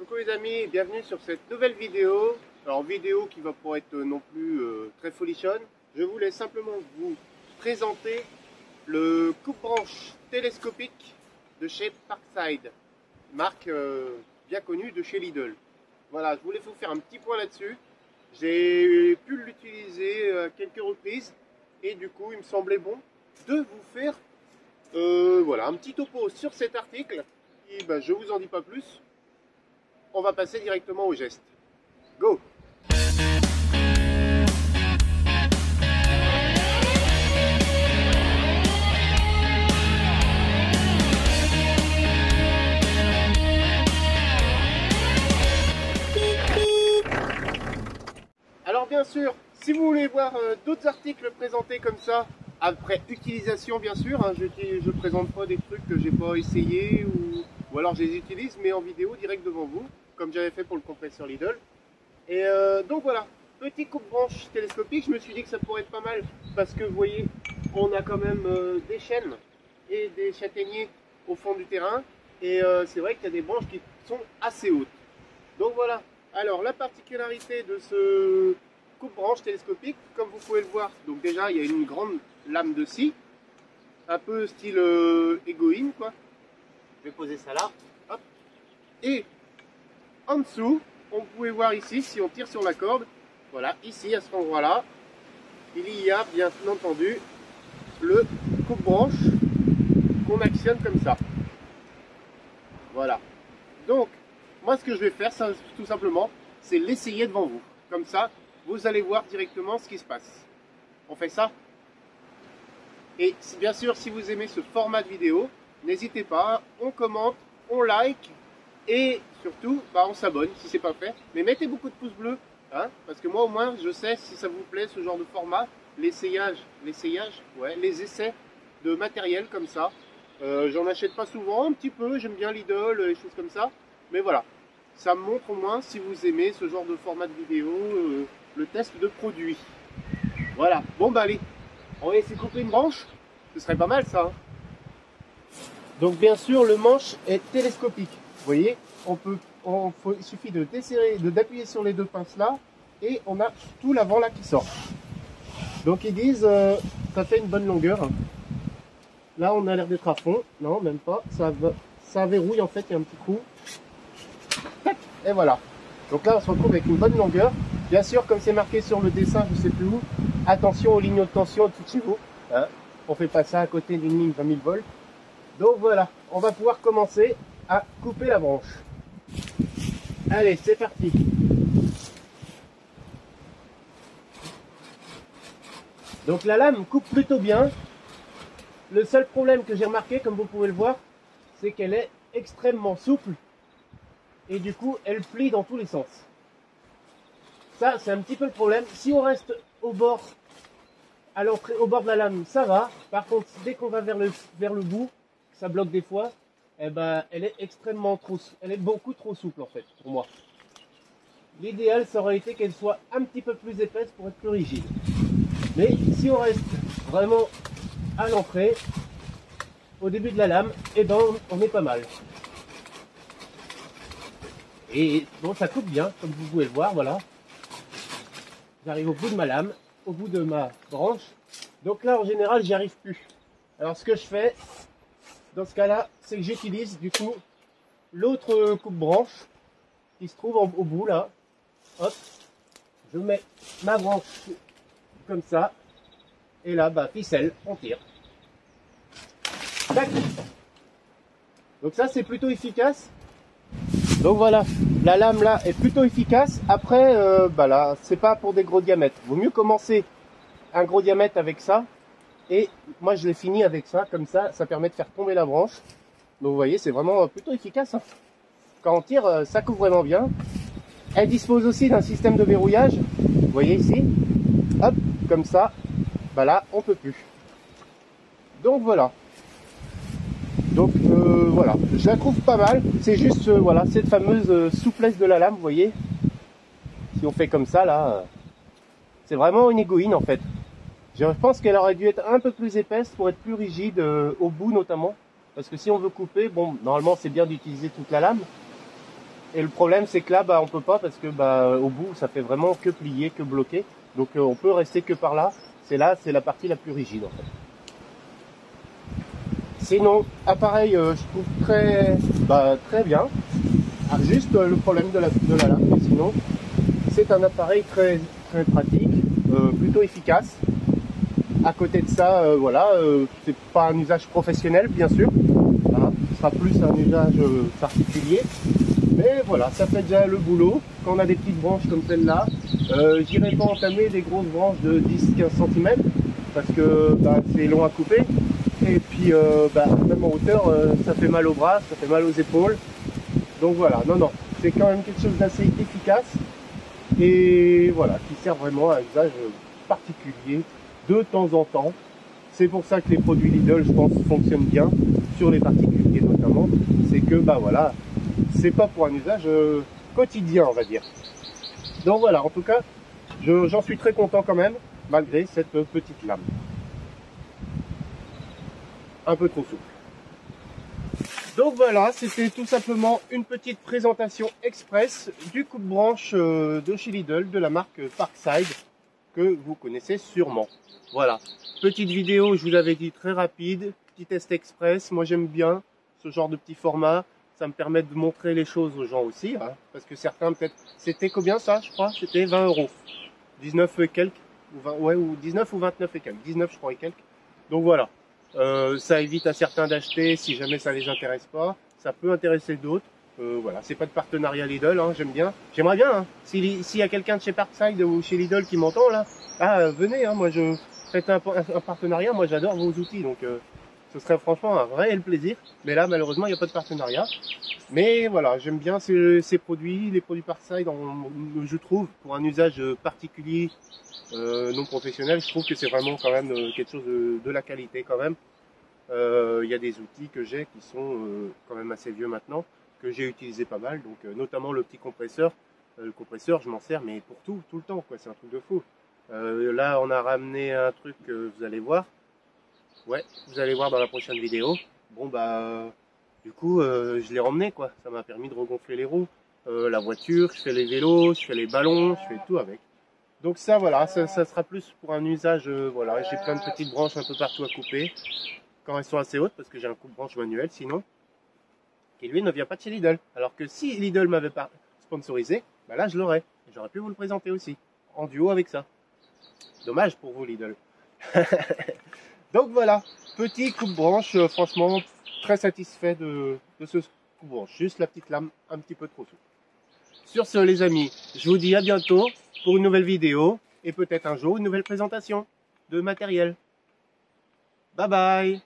Coucou les amis, bienvenue sur cette nouvelle vidéo. Alors vidéo qui va pas être non plus très folichonne. Je voulais simplement vous présenter le coupe-branche télescopique de chez Parkside, marque bien connue de chez Lidl. Voilà, je voulais vous faire un petit point là-dessus. J'ai pu l'utiliser à quelques reprises et du coup il me semblait bon de vous faire voilà, un petit topo sur cet article. Et ben, je vous en dis pas plus. On va passer directement au geste. Go! Alors bien sûr, si vous voulez voir d'autres articles présentés comme ça, après utilisation bien sûr, hein, je présente pas des trucs que j'ai pas essayé ou alors je les utilise mais en vidéo direct devant vous, comme j'avais fait pour le compresseur Lidl. Et donc voilà, petit coupe-branche télescopique, je me suis dit que ça pourrait être pas mal parce que vous voyez, on a quand même des chênes et des châtaigniers au fond du terrain et c'est vrai qu'il y a des branches qui sont assez hautes. Donc voilà, alors la particularité de ce coupe-branche télescopique, comme vous pouvez le voir, donc déjà il y a une grande lame de scie, un peu style égoïne quoi. Je vais poser ça là, hop. Et en dessous, on pouvait voir ici, si on tire sur la corde, voilà, ici à cet endroit-là, il y a bien entendu le coupe-branche qu'on actionne comme ça. Voilà. Donc, moi ce que je vais faire, ça, tout simplement, c'est l'essayer devant vous. Comme ça, vous allez voir directement ce qui se passe. On fait ça? Et bien sûr, si vous aimez ce format de vidéo, n'hésitez pas, on commente, on like et surtout, on s'abonne si c'est pas fait. Mais mettez beaucoup de pouces bleus, hein, parce que moi au moins je sais si ça vous plaît ce genre de format, les essais de matériel comme ça. J'en achète pas souvent, un petit peu, j'aime bien Lidl, les choses comme ça. Mais voilà, ça me montre au moins si vous aimez ce genre de format de vidéo, le test de produit. Voilà, bon bah allez, on va essayer de couper une branche, ce serait pas mal ça. Hein. Donc bien sûr le manche est télescopique, vous voyez, il suffit de desserrer, d'appuyer sur les deux pinces là, et on a tout l'avant là qui sort. Donc ils disent, ça fait une bonne longueur. Là on a l'air d'être à fond, non même pas, ça verrouille en fait, il y a un petit coup. Tac, et voilà. Donc là on se retrouve avec une bonne longueur. Bien sûr comme c'est marqué sur le dessin, je sais plus où, attention aux lignes de tension au-dessus de chez vous. Hein, on fait pas ça à côté d'une ligne 20 000 volts. Donc voilà, on va pouvoir commencer à couper la branche. Allez, c'est parti. Donc la lame coupe plutôt bien. Le seul problème que j'ai remarqué, comme vous pouvez le voir, c'est qu'elle est extrêmement souple. Et du coup, elle plie dans tous les sens. Ça, c'est un petit peu le problème. Si on reste au bord, à l'entrée, au bord de la lame, ça va. Par contre, dès qu'on va vers le bout, ça bloque des fois. Eh ben, elle est beaucoup trop souple en fait pour moi. L'idéal, ça aurait été qu'elle soit un petit peu plus épaisse pour être plus rigide. Mais si on reste vraiment à l'entrée, au début de la lame, eh ben, on est pas mal. Et bon, ça coupe bien, comme vous pouvez le voir, voilà. J'arrive au bout de ma lame, au bout de ma branche. Donc là, en général, j'y arrive plus. Alors, ce que je fais, dans ce cas-là, c'est que j'utilise du coup l'autre coupe-branche qui se trouve au bout là. Hop, je mets ma branche comme ça. Et là, ficelle, on tire. Tac. Donc ça, c'est plutôt efficace. Donc voilà, la lame là est plutôt efficace. Après, là, c'est pas pour des gros diamètres. Vaut mieux commencer un gros diamètre avec ça. Et moi je l'ai fini avec ça, comme ça, ça permet de faire tomber la branche. Donc vous voyez, c'est vraiment plutôt efficace. Hein. Quand on tire, ça coupe vraiment bien. Elle dispose aussi d'un système de verrouillage. Vous voyez ici, hop, comme ça, là, on peut plus. Donc voilà. Donc voilà, je la trouve pas mal. C'est juste, voilà, cette fameuse souplesse de la lame, vous voyez. Si on fait comme ça, là, c'est vraiment une égoïne en fait. Je pense qu'elle aurait dû être un peu plus épaisse pour être plus rigide au bout notamment. Parce que si on veut couper, bon, normalement c'est bien d'utiliser toute la lame. Et le problème c'est que là bah on peut pas parce que bah au bout ça fait vraiment que plier, que bloquer. Donc on peut rester que par là. C'est la partie la plus rigide en fait. Sinon, appareil je trouve très bien. Ah, juste le problème de la lame, mais sinon c'est un appareil très pratique, plutôt efficace. À côté de ça, voilà, c'est pas un usage professionnel bien sûr, voilà, ce sera plus un usage particulier, mais voilà, ça fait déjà le boulot. Quand on a des petites branches comme celle-là, j'irai pas entamer des grosses branches de 10-15 cm parce que bah, c'est long à couper, et puis bah, même en hauteur, ça fait mal aux bras, ça fait mal aux épaules. Donc voilà, non, c'est quand même quelque chose d'assez efficace et voilà, qui sert vraiment à un usage particulier de temps en temps. C'est pour ça que les produits Lidl, je pense, fonctionnent bien sur les particuliers notamment. C'est que bah voilà, c'est pas pour un usage quotidien, on va dire. Donc voilà, en tout cas, j'en suis très content quand même, malgré cette petite lame. Un peu trop souple. Donc voilà, c'était tout simplement une petite présentation express du coupe-branche de chez Lidl, de la marque Parkside, que vous connaissez sûrement. Voilà, petite vidéo, je vous avais dit, très rapide, petit test express. Moi j'aime bien ce genre de petit format, ça me permet de montrer les choses aux gens aussi, hein, parce que certains peut-être, c'était combien ça je crois, c'était 20 €, 19 et quelques, ou 20, ouais, ou 19 ou 29 et quelques, 19 je crois et quelques. Donc voilà. Ça évite à certains d'acheter si jamais ça les intéresse pas. Ça peut intéresser d'autres. Voilà, c'est pas de partenariat Lidl, hein, j'aime bien. J'aimerais bien, hein, s'il y a quelqu'un de chez Parkside ou chez Lidl qui m'entend là, venez, hein, moi je faites un partenariat, moi j'adore vos outils, donc ce serait franchement un réel plaisir. Mais là malheureusement il n'y a pas de partenariat. Mais voilà, j'aime bien ces produits, les produits Parkside, je trouve, pour un usage particulier, non professionnel, je trouve que c'est vraiment quand même quelque chose de la qualité quand même. Il y a des outils que j'ai qui sont quand même assez vieux maintenant, que j'ai utilisé pas mal, donc notamment le petit compresseur. Le compresseur, je m'en sers mais pour tout le temps, quoi. C'est un truc de fou. Là, on a ramené un truc que vous allez voir. Ouais, vous allez voir dans la prochaine vidéo. Bon bah, du coup, je l'ai ramené, quoi. Ça m'a permis de regonfler les roues. La voiture, je fais les vélos, je fais les ballons, je fais tout avec. Donc ça, voilà, ça sera plus pour un usage. Voilà, j'ai plein de petites branches un peu partout à couper, quand elles sont assez hautes, parce que j'ai un coupe-branche manuel sinon, qui lui ne vient pas de chez Lidl. Alors que si Lidl m'avait pas sponsorisé, bah là je l'aurais. J'aurais pu vous le présenter aussi, en duo avec ça. Dommage pour vous Lidl. Donc voilà, petit coupe-branche, franchement très satisfait de ce coupe-branche. Juste la petite lame un petit peu trop souple. Sur ce les amis, je vous dis à bientôt pour une nouvelle vidéo et peut-être un jour une nouvelle présentation de matériel. Bye bye.